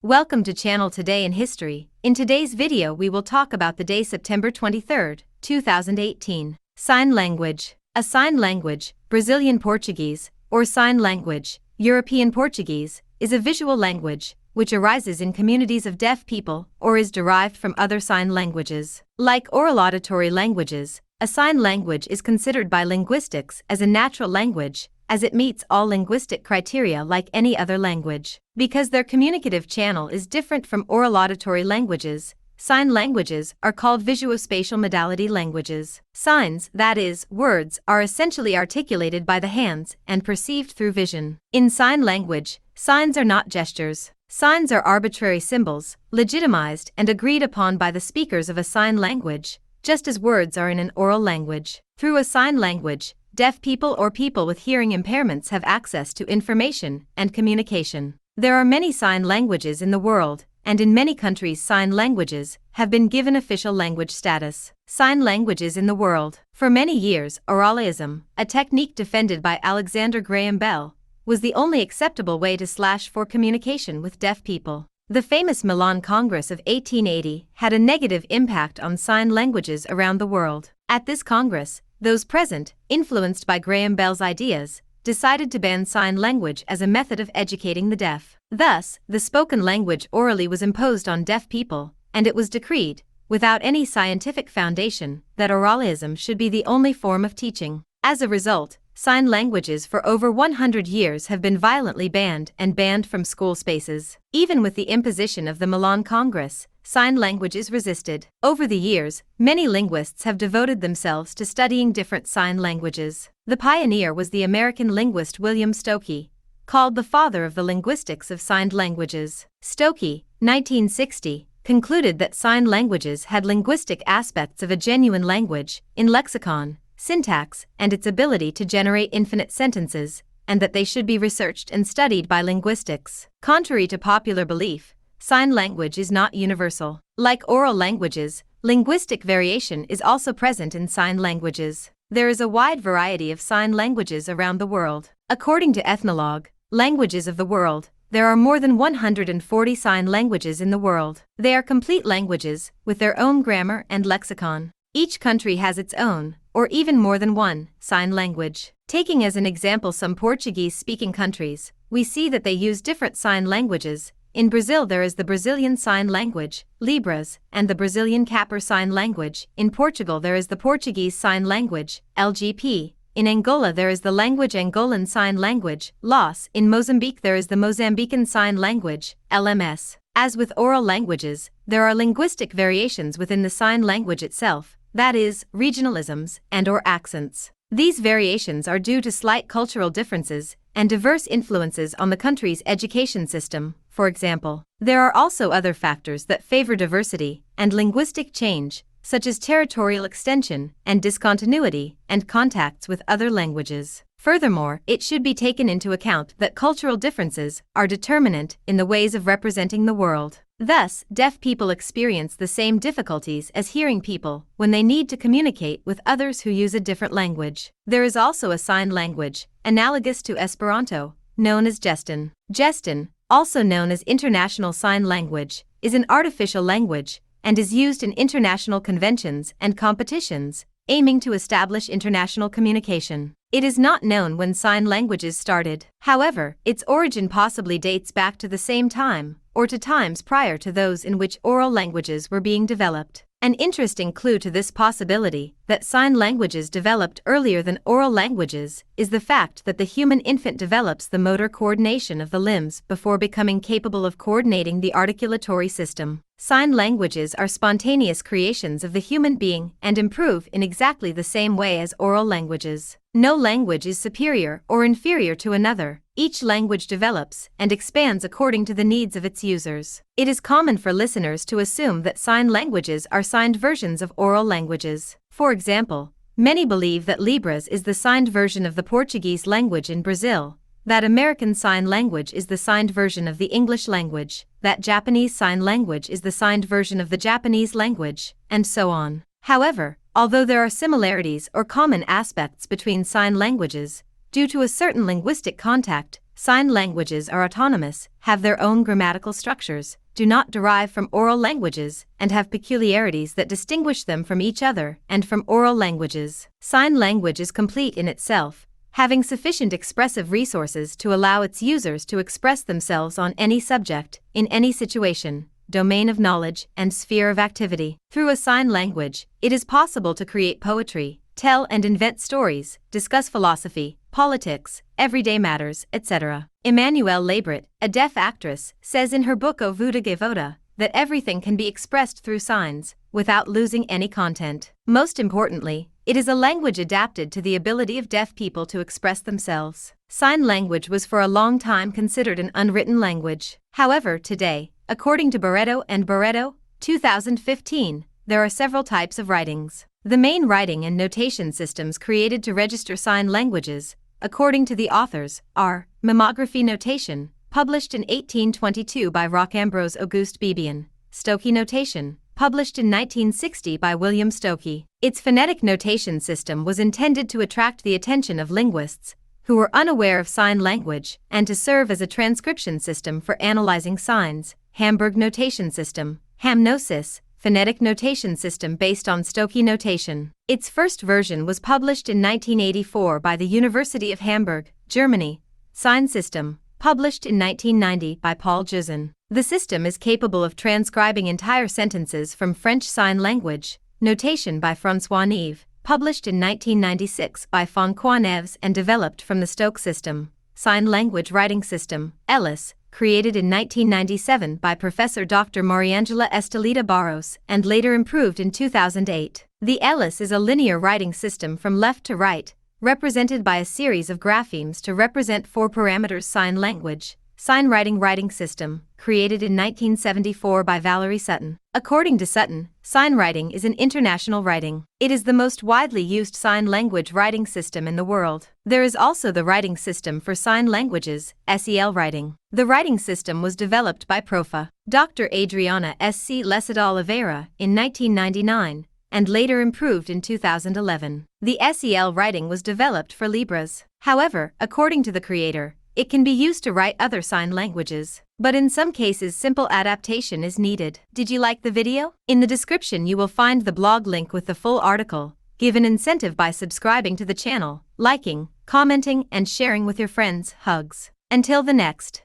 Welcome to Channel Today in History. In today's video we will talk about the day September 23, 2018. Sign language. A sign language, Brazilian Portuguese, or sign language, European Portuguese, is a visual language, which arises in communities of deaf people or is derived from other sign languages. Like oral auditory languages, a sign language is considered by linguistics as a natural language, as it meets all linguistic criteria like any other language. Because their communicative channel is different from oral auditory languages, sign languages are called visuospatial modality languages. Signs, that is, words, are essentially articulated by the hands and perceived through vision. In sign language, signs are not gestures. Signs are arbitrary symbols, legitimized and agreed upon by the speakers of a sign language, just as words are in an oral language. Through a sign language, deaf people or people with hearing impairments have access to information and communication. There are many sign languages in the world, and in many countries sign languages have been given official language status. Sign languages in the world. For many years, oralism, a technique defended by Alexander Graham Bell, was the only acceptable way to for communication with deaf people. The famous Milan Congress of 1880 had a negative impact on sign languages around the world. At this Congress, those present, influenced by Graham Bell's ideas, decided to ban sign language as a method of educating the deaf. Thus, the spoken language orally was imposed on deaf people, and it was decreed, without any scientific foundation, that oralism should be the only form of teaching. As a result, sign languages for over 100 years have been violently banned from school spaces. Even with the imposition of the Milan Congress, sign languages resisted. Over the years, many linguists have devoted themselves to studying different sign languages. The pioneer was the American linguist William Stokoe, called the father of the linguistics of signed languages. Stokoe, 1960, concluded that sign languages had linguistic aspects of a genuine language, in lexicon, syntax, and its ability to generate infinite sentences, and that they should be researched and studied by linguistics. Contrary to popular belief, sign language is not universal. Like oral languages, linguistic variation is also present in sign languages. There is a wide variety of sign languages around the world. According to Ethnologue, Languages of the World, there are more than 140 sign languages in the world. They are complete languages, with their own grammar and lexicon. Each country has its own, or even more than one, sign language. Taking as an example some Portuguese-speaking countries, we see that they use different sign languages. In Brazil there is the Brazilian Sign Language, Libras, and the Brazilian Capar Sign Language. In Portugal there is the Portuguese Sign Language, LGP. In Angola there is the language Angolan Sign Language, LOS. In Mozambique there is the Mozambican Sign Language, LMS. As with oral languages, there are linguistic variations within the sign language itself, that is, regionalisms and/or accents. These variations are due to slight cultural differences and diverse influences on the country's education system. For example, there are also other factors that favor diversity and linguistic change, such as territorial extension and discontinuity and contacts with other languages. Furthermore, it should be taken into account that cultural differences are determinant in the ways of representing the world. Thus, deaf people experience the same difficulties as hearing people when they need to communicate with others who use a different language. There is also a sign language, analogous to Esperanto, known as Gestin. Gestin, also known as International Sign Language, is an artificial language and is used in international conventions and competitions, aiming to establish international communication. It is not known when sign languages started. However, its origin possibly dates back to the same time, or to times prior to those in which oral languages were being developed. An interesting clue to this possibility, that sign languages developed earlier than oral languages, is the fact that the human infant develops the motor coordination of the limbs before becoming capable of coordinating the articulatory system. Sign languages are spontaneous creations of the human being and improve in exactly the same way as oral languages. No language is superior or inferior to another. Each language develops and expands according to the needs of its users. It is common for listeners to assume that sign languages are signed versions of oral languages. For example, many believe that Libras is the signed version of the Portuguese language in Brazil, that American Sign Language is the signed version of the English language, that Japanese Sign Language is the signed version of the Japanese language, and so on. However, although there are similarities or common aspects between sign languages, due to a certain linguistic contact Sign languages are autonomous, have their own grammatical structures, do not derive from oral languages, and have peculiarities that distinguish them from each other and from oral languages. Sign language is complete in itself, having sufficient expressive resources to allow its users to express themselves on any subject, in any situation, domain of knowledge, and sphere of activity. Through a sign language, it is possible to create poetry, tell and invent stories, discuss philosophy, politics, everyday matters, etc. Emmanuelle Labret, a deaf actress, says in her book O Vuda Gavoda that everything can be expressed through signs, without losing any content. Most importantly, it is a language adapted to the ability of deaf people to express themselves. Sign language was for a long time considered an unwritten language. However, today, according to Barreto and Barreto, 2015, there are several types of writings. The main writing and notation systems created to register sign languages, according to the authors, are Mimeography notation, published in 1822 by Roch-Ambrose Auguste Bibian; Stokey notation, published in 1960 by William Stokey. Its phonetic notation system was intended to attract the attention of linguists who were unaware of sign language and to serve as a transcription system for analyzing signs. Hamburg notation system, Hamnosis, phonetic notation system based on Stokey notation. Its first version was published in 1984 by the University of Hamburg, Germany. Sign system, published in 1990 by Paul Juzin. The system is capable of transcribing entire sentences from French Sign Language notation by François Neve, published in 1996 by Francois Neves and developed from the Stokes system. Sign Language Writing System, ELLIS, created in 1997 by Professor Dr. Mariangela Estelita Barros and later improved in 2008. The ELLIS is a linear writing system from left to right, represented by a series of graphemes to represent 4 parameters. Sign Language Sign Writing System, created in 1974 by Valerie Sutton. According to Sutton, sign writing is an international writing. It is the most widely used sign language writing system in the world. There is also the Writing System for Sign Languages, SEL Writing. The writing system was developed by Prof. Dr. Adriana S.C. Lesada Oliveira in 1999 and later improved in 2011. The SEL writing was developed for Libras. However, according to the creator, it can be used to write other sign languages, but in some cases simple adaptation is needed. Did you like the video? In the description you will find the blog link with the full article. Give an incentive by subscribing to the channel, liking, commenting, and sharing with your friends. Hugs. Until the next.